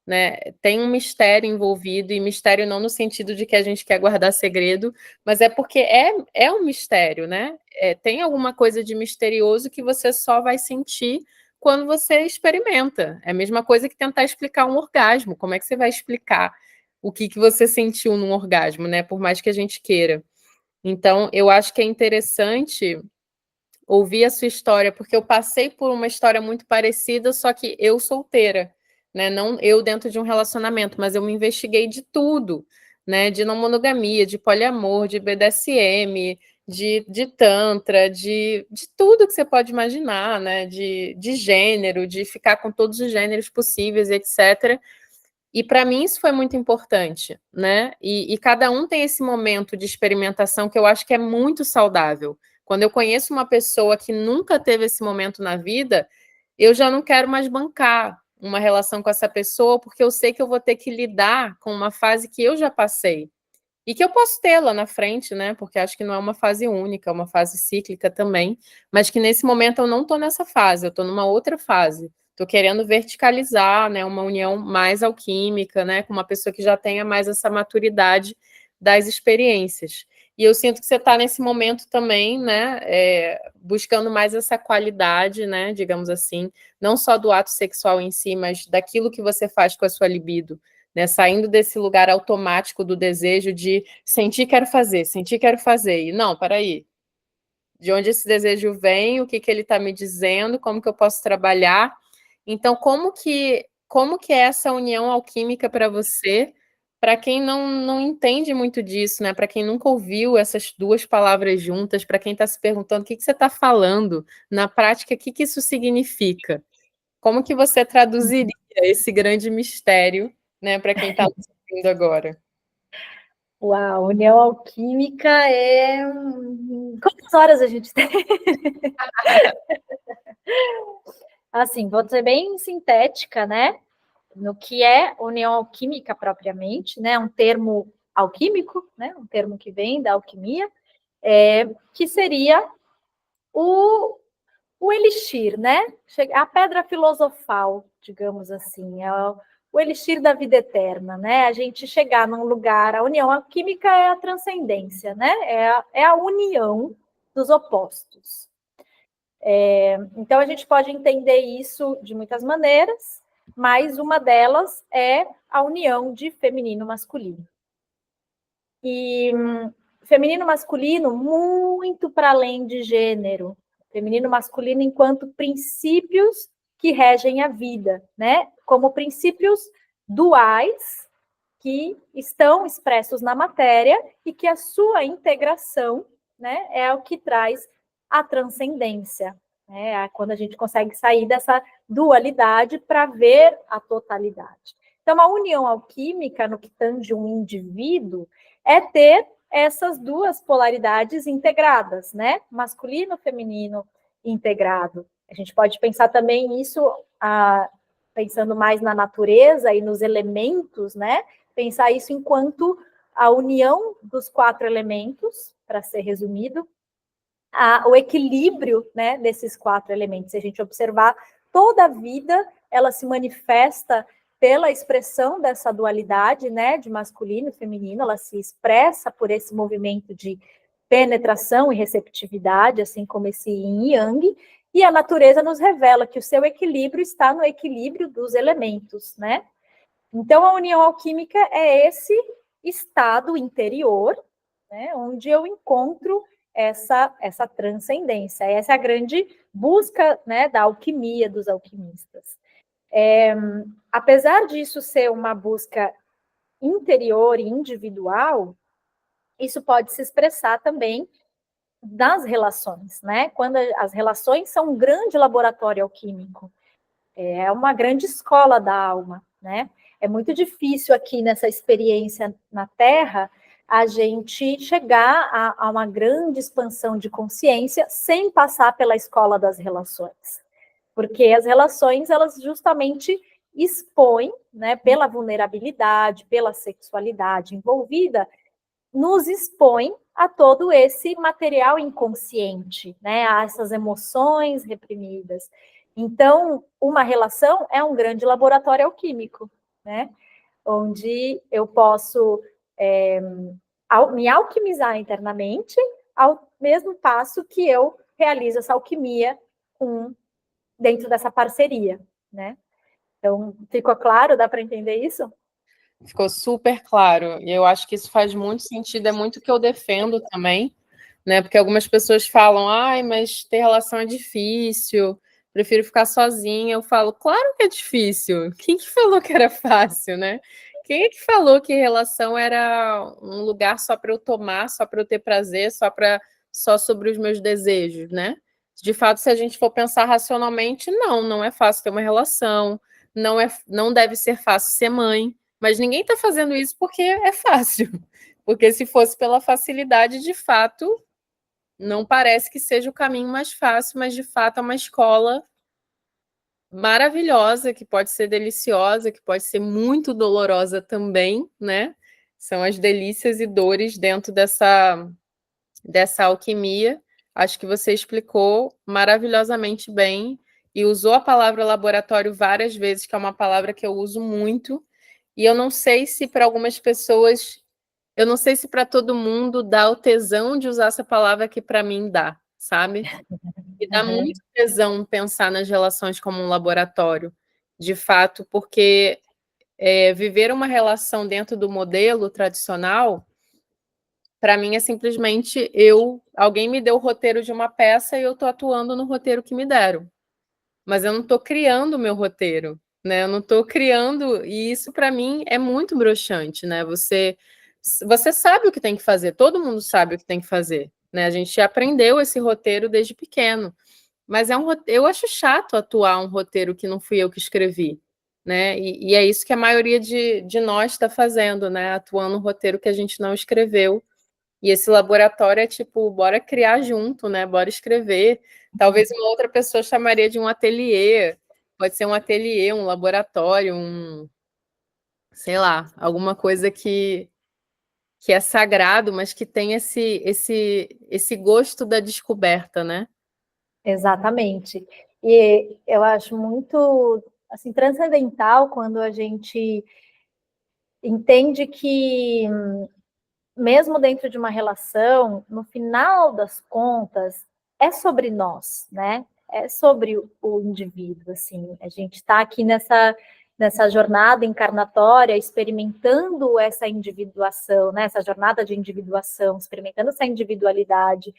Né? Tem um mistério envolvido, e mistério não no sentido de que a gente quer guardar segredo, mas é porque é um mistério, né? Tem alguma coisa de misterioso que você só vai sentir quando você experimenta. É a mesma coisa que tentar explicar um orgasmo. Como é que você vai explicar o que você sentiu num orgasmo, né? Por mais que a gente queira. Então, eu acho que é interessante ouvir a sua história, porque eu passei por uma história muito parecida, só que eu solteira, né? Não eu dentro de um relacionamento, mas eu me investiguei de tudo, né? De não monogamia, de poliamor, de BDSM, de tantra, de tudo que você pode imaginar, né? De gênero, de ficar com todos os gêneros possíveis, etc. E para mim isso foi muito importante, né? E cada um tem esse momento de experimentação que eu acho que é muito saudável. Quando eu conheço uma pessoa que nunca teve esse momento na vida, eu já não quero mais bancar uma relação com essa pessoa, porque eu sei que eu vou ter que lidar com uma fase que eu já passei. E que eu posso ter lá na frente, né? Porque acho que não é uma fase única, é uma fase cíclica também. Mas que nesse momento eu não estou nessa fase, eu estou numa outra fase. Estou querendo verticalizar, né? Uma união mais alquímica, né? Com uma pessoa que já tenha mais essa maturidade das experiências. E eu sinto que você está nesse momento também, né? Buscando mais essa qualidade, né? Digamos assim, não só do ato sexual em si, mas daquilo que você faz com a sua libido, né, saindo desse lugar automático do desejo de sentir, quero fazer. E não, peraí, de onde esse desejo vem, o que ele está me dizendo, como que eu posso trabalhar. Então, como que é essa união alquímica para você, para quem não entende muito disso, né? Para quem nunca ouviu essas duas palavras juntas, para quem está se perguntando o que você está falando, na prática, o que isso significa? Como que você traduziria esse grande mistério, né, para quem está nos ouvindo agora? Uau, união alquímica é. Quantas horas a gente tem? Assim, vou ser bem sintética, né? No que é união alquímica propriamente, né? Um termo alquímico, né? Um termo que vem da alquimia, que seria o elixir, né? A pedra filosofal, digamos assim, o elixir da vida eterna, né? A gente chegar num lugar, a união alquímica é a transcendência, né? É a união dos opostos. Então a gente pode entender isso de muitas maneiras, mas uma delas é a união de feminino e masculino. E feminino e masculino muito para além de gênero, feminino e masculino enquanto princípios que regem a vida, né? Como princípios duais que estão expressos na matéria e que a sua integração, né, é o que traz a transcendência, né? Quando a gente consegue sair dessa dualidade para ver a totalidade. Então, a união alquímica, no que tange um indivíduo, é ter essas duas polaridades integradas, né? Masculino, feminino integrado. A gente pode pensar também isso, pensando mais na natureza e nos elementos, né? Pensar isso enquanto a união dos 4 elementos, para ser resumido, o equilíbrio, né, desses 4 elementos. Se a gente observar, toda a vida, ela se manifesta pela expressão dessa dualidade, né, de masculino e feminino, ela se expressa por esse movimento de penetração e receptividade, assim como esse yin e yang, e a natureza nos revela que o seu equilíbrio está no equilíbrio dos elementos, né? Então, a união alquímica é esse estado interior, né, onde eu encontro essa transcendência. Essa é a grande busca, né, da alquimia dos alquimistas. Apesar disso ser uma busca interior e individual, isso pode se expressar também nas relações, né? Quando as relações são um grande laboratório alquímico, é uma grande escola da alma, né? É muito difícil aqui nessa experiência na Terra a gente chegar a uma grande expansão de consciência sem passar pela escola das relações. Porque as relações, elas justamente expõem, né, pela vulnerabilidade, pela sexualidade envolvida, nos expõe a todo esse material inconsciente, né, a essas emoções reprimidas. Então, uma relação é um grande laboratório alquímico, né, onde eu posso me alquimizar internamente, ao mesmo passo que eu realizo essa alquimia dentro dessa parceria, né? Então, ficou claro? Dá para entender isso? Ficou super claro. E eu acho que isso faz muito sentido, é muito o que eu defendo também, né? Porque algumas pessoas falam, ai, mas ter relação é difícil, prefiro ficar sozinha. Eu falo, claro que é difícil. Quem que falou que era fácil, né? Quem é que falou que relação era um lugar só para eu tomar, só para eu ter prazer, só sobre os meus desejos, né? De fato, se a gente for pensar racionalmente, não é fácil ter uma relação, não deve ser fácil ser mãe, Mas ninguém está fazendo isso porque é fácil. Porque se fosse pela facilidade, de fato, não parece que seja o caminho mais fácil, mas de fato é uma escola maravilhosa, que pode ser deliciosa, que pode ser muito dolorosa também, né? São as delícias e dores dentro dessa alquimia. Acho que você explicou maravilhosamente bem e usou a palavra laboratório várias vezes, que é uma palavra que eu uso muito. E eu não sei se para algumas pessoas, eu não sei se para todo mundo dá o tesão de usar essa palavra que para mim dá, sabe? E dá Uhum. muito tesão pensar nas relações como um laboratório, de fato, porque viver uma relação dentro do modelo tradicional, para mim é simplesmente alguém me deu o roteiro de uma peça e eu estou atuando no roteiro que me deram. Mas eu não estou criando o meu roteiro, né? Eu não estou criando, e isso para mim é muito broxante, né? Você sabe o que tem que fazer, todo mundo sabe o que tem que fazer, né? A gente aprendeu esse roteiro desde pequeno, mas eu acho chato atuar um roteiro que não fui eu que escrevi, né? E é isso que a maioria de nós está fazendo, né? Atuando um roteiro que a gente não escreveu. E esse laboratório é tipo, bora criar junto, né? Bora escrever. Talvez uma outra pessoa chamaria de um ateliê. Pode ser um ateliê, um laboratório, sei lá, alguma coisa que é sagrado, mas que tem esse gosto da descoberta, né? Exatamente. E eu acho muito assim transcendental quando a gente entende que mesmo dentro de uma relação, no final das contas, é sobre nós, né? É sobre o indivíduo, assim. A gente está aqui nessa jornada encarnatória, experimentando essa individuação, né? Essa jornada de individuação, experimentando essa individualidade.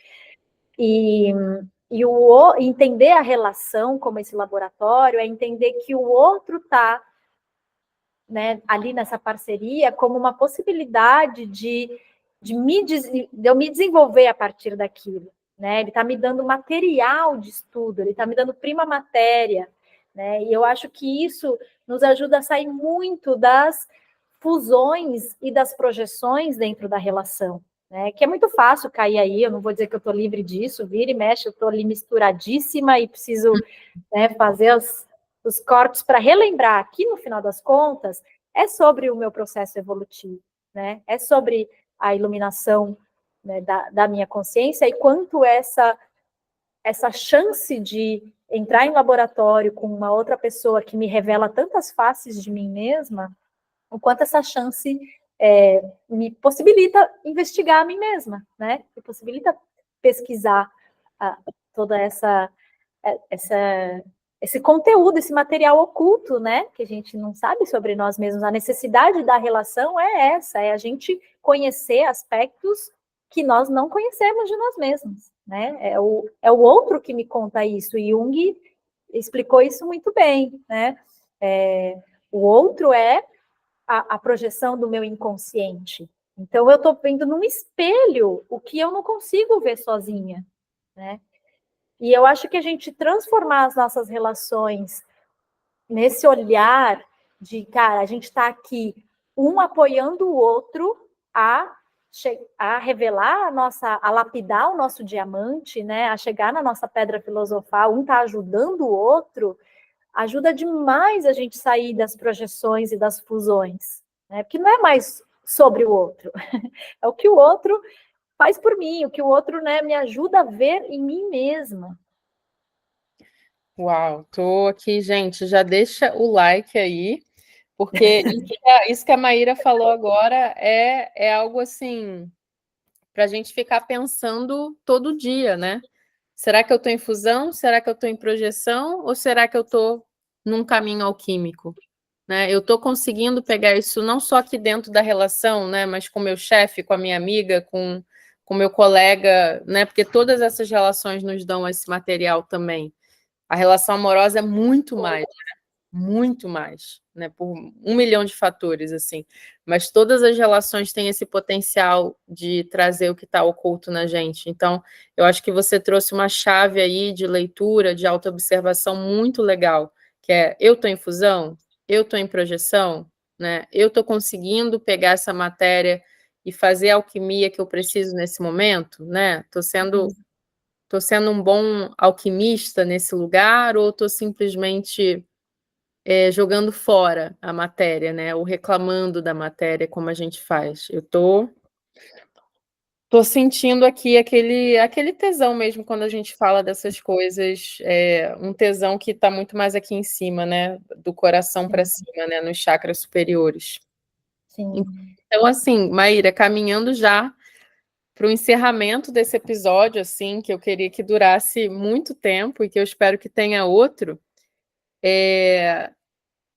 E entender a relação como esse laboratório é entender que o outro está, né, ali nessa parceria como uma possibilidade de eu me desenvolver a partir daquilo. Né? Ele está me dando material de estudo, ele está me dando prima matéria. Né? E eu acho que isso nos ajuda a sair muito das fusões e das projeções dentro da relação. Né? Que é muito fácil cair aí, eu não vou dizer que eu estou livre disso, vira e mexe, eu estou ali misturadíssima e preciso, né, fazer os cortes para relembrar que, no final das contas, é sobre o meu processo evolutivo, né? É sobre a iluminação, né, da minha consciência e quanto essa chance de entrar em laboratório com uma outra pessoa que me revela tantas faces de mim mesma, o quanto essa chance me possibilita investigar a mim mesma, né? Me possibilita pesquisar toda esse conteúdo, esse material oculto, né? Que a gente não sabe sobre nós mesmos. A necessidade da relação é essa, é a gente conhecer aspectos que nós não conhecemos de nós mesmos, né? É o outro que me conta isso. E Jung explicou isso muito bem, né? O outro é a projeção do meu inconsciente. Então, eu estou vendo num espelho o que eu não consigo ver sozinha, né? E eu acho que a gente transformar as nossas relações nesse olhar de, cara, a gente está aqui um apoiando o outro a revelar a lapidar o nosso diamante, né? A chegar na nossa pedra filosofal, um está ajudando o outro, ajuda demais a gente sair das projeções e das fusões, né? Porque não é mais sobre o outro, é o que o outro faz por mim, o que o outro, né, me ajuda a ver em mim mesma. Uau, tô aqui, gente, já deixa o like aí, porque isso que a Maíra falou agora é algo assim para a gente ficar pensando todo dia, né? Será que eu estou em fusão? Será que eu estou em projeção? Ou será que eu estou num caminho alquímico? Né? Eu estou conseguindo pegar isso não só aqui dentro da relação, né? Mas com meu chefe, com a minha amiga, com meu colega, né? Porque todas essas relações nos dão esse material também. A relação amorosa é muito mais, né? Por 1 milhão de fatores, assim. Mas todas as relações têm esse potencial de trazer o que está oculto na gente. Então, eu acho que você trouxe uma chave aí de leitura, de autoobservação muito legal, que é eu estou em fusão, eu estou em projeção, né? Eu estou conseguindo pegar essa matéria e fazer a alquimia que eu preciso nesse momento, né? Estou sendo um bom alquimista nesse lugar ou estou simplesmente jogando fora a matéria, né? Ou reclamando da matéria, como a gente faz. Eu tô sentindo aqui aquele tesão mesmo quando a gente fala dessas coisas, um tesão que está muito mais aqui em cima, né? Do coração para cima, né? Nos chakras superiores. Sim. Então, assim, Maíra, caminhando já para o encerramento desse episódio, assim, que eu queria que durasse muito tempo e que eu espero que tenha outro,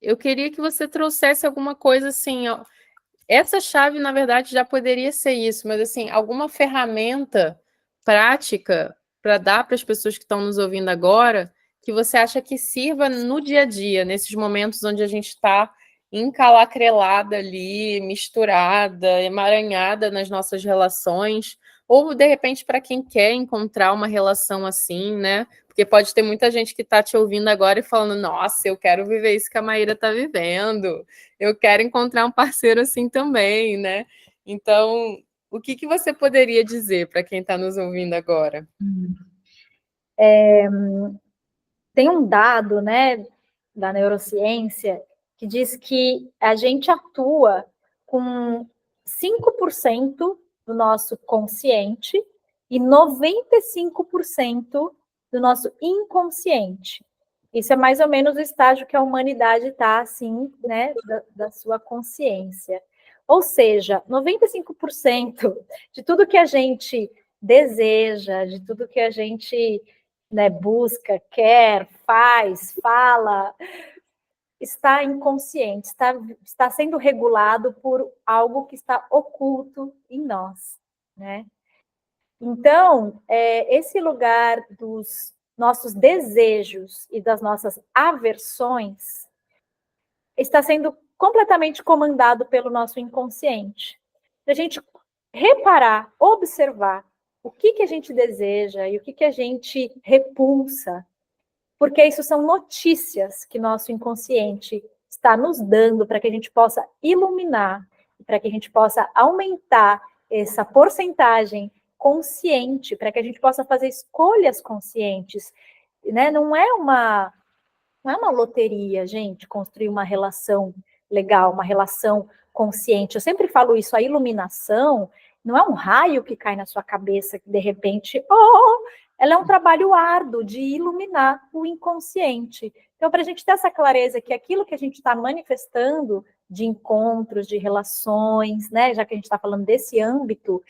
eu queria que você trouxesse alguma coisa assim. Ó, essa chave, na verdade, já poderia ser isso, mas assim, alguma ferramenta prática para dar para as pessoas que estão nos ouvindo agora, que você acha que sirva no dia a dia, nesses momentos onde a gente está encalacrelada ali, misturada, emaranhada nas nossas relações, ou de repente para quem quer encontrar uma relação assim, né? Porque pode ter muita gente que está te ouvindo agora e falando: nossa, eu quero viver isso que a Maíra está vivendo, eu quero encontrar um parceiro assim também, né? Então, o que você poderia dizer para quem está nos ouvindo agora? Tem um dado, né, da neurociência que diz que a gente atua com 5% do nosso consciente e 95% do nosso inconsciente. Isso é mais ou menos o estágio que a humanidade está, assim, né, da sua consciência. Ou seja, 95% de tudo que a gente deseja, de tudo que a gente, né, busca, quer, faz, fala, está inconsciente, está sendo regulado por algo que está oculto em nós, né? Então, esse lugar dos nossos desejos e das nossas aversões está sendo completamente comandado pelo nosso inconsciente. A gente reparar, observar o que a gente deseja e o que a gente repulsa, porque isso são notícias que nosso inconsciente está nos dando para que a gente possa iluminar, para que a gente possa aumentar essa porcentagem consciente, para que a gente possa fazer escolhas conscientes, né? Não é uma loteria, gente, construir uma relação legal, uma relação consciente. Eu sempre falo isso, a iluminação não é um raio que cai na sua cabeça que de repente, ela é um trabalho árduo de iluminar o inconsciente. Então, para a gente ter essa clareza que aquilo que a gente está manifestando de encontros, de relações, né, já que a gente está falando desse âmbito,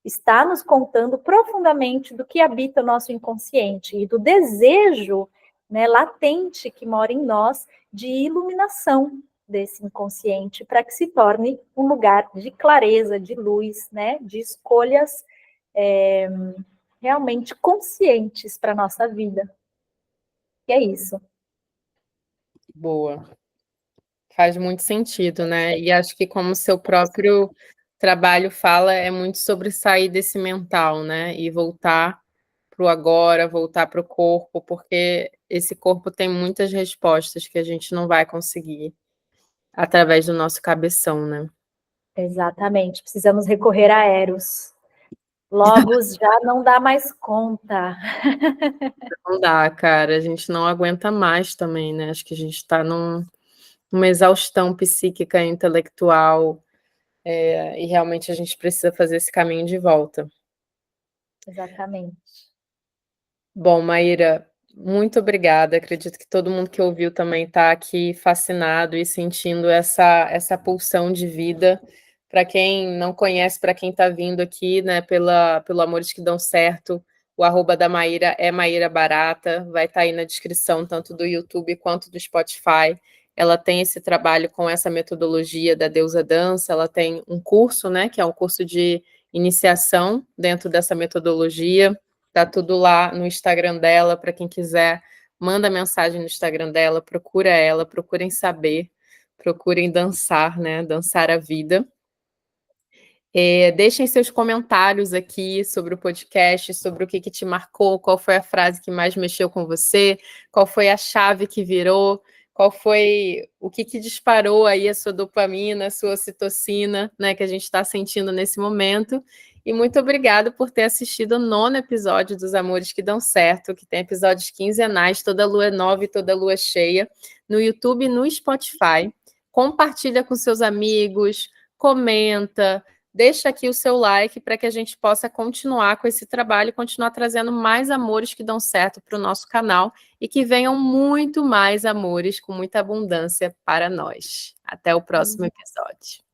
está nos contando profundamente do que habita o nosso inconsciente e do desejo, né, latente que mora em nós de iluminação desse inconsciente para que se torne um lugar de clareza, de luz, né, de escolhas realmente conscientes para a nossa vida. E é isso. Boa. Faz muito sentido, né? E acho que como o seu próprio trabalho fala, é muito sobre sair desse mental, né? E voltar para o agora, voltar para o corpo, porque esse corpo tem muitas respostas que a gente não vai conseguir através do nosso cabeção, né? Exatamente. Precisamos recorrer a Eros. Logos já não dá mais conta. Não dá, cara. A gente não aguenta mais também, né? Acho que a gente está numa exaustão psíquica e intelectual, e realmente a gente precisa fazer esse caminho de volta. Exatamente. Bom, Maíra, muito obrigada. Acredito que todo mundo que ouviu também está aqui fascinado e sentindo essa pulsão de vida. Para quem não conhece, para quem está vindo aqui, né, pelo Amores que Dão Certo, o arroba da Maíra é Maíra Barata, vai estar aí na descrição, tanto do YouTube quanto do Spotify. Ela tem esse trabalho com essa metodologia da deusa dança, ela tem um curso, né, que é um curso de iniciação dentro dessa metodologia. Tá tudo lá no Instagram dela, para quem quiser, manda mensagem no Instagram dela, procura ela, procurem saber, procurem dançar, né? Dançar a vida. Deixem seus comentários aqui sobre o podcast, sobre o que te marcou, qual foi a frase que mais mexeu com você, qual foi a chave que virou, qual foi o que disparou aí a sua dopamina, a sua ocitocina, né, que a gente está sentindo nesse momento. E muito obrigada por ter assistido o 9º episódio dos Amores que Dão Certo, que tem episódios quinzenais, toda lua nova e toda lua cheia, no YouTube e no Spotify. Compartilha com seus amigos, comenta, deixa aqui o seu like para que a gente possa continuar com esse trabalho e continuar trazendo mais amores que dão certo para o nosso canal e que venham muito mais amores com muita abundância para nós. Até o próximo episódio.